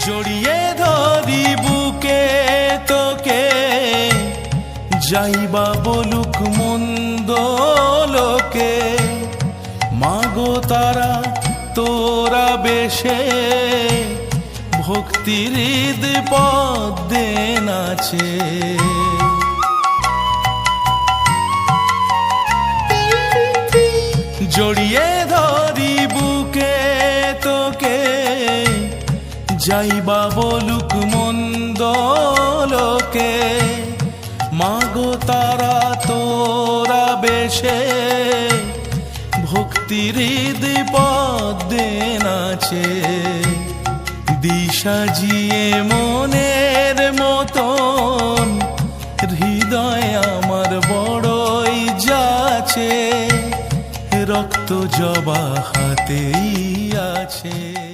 জড়িয়ে ধরি বুকে তোকে, যাইবা বলুক মন্দ লোকে। মাগো তারা তোরা বেশে, ভক্তির হৃদ পদ্মে নাচে। জড়িয়ে ধরি বুকে তোকে, যাইবা বলুক মন্দ লোকে। মাগো তারা তোরা বেশে, ভক্তির হৃদ পদ্মে নাচে। দিশাজিয়ে মনের মতন, হৃদয় আমার বড়ই যাচ্ছে। রক্ত জবা হাতেই আছে।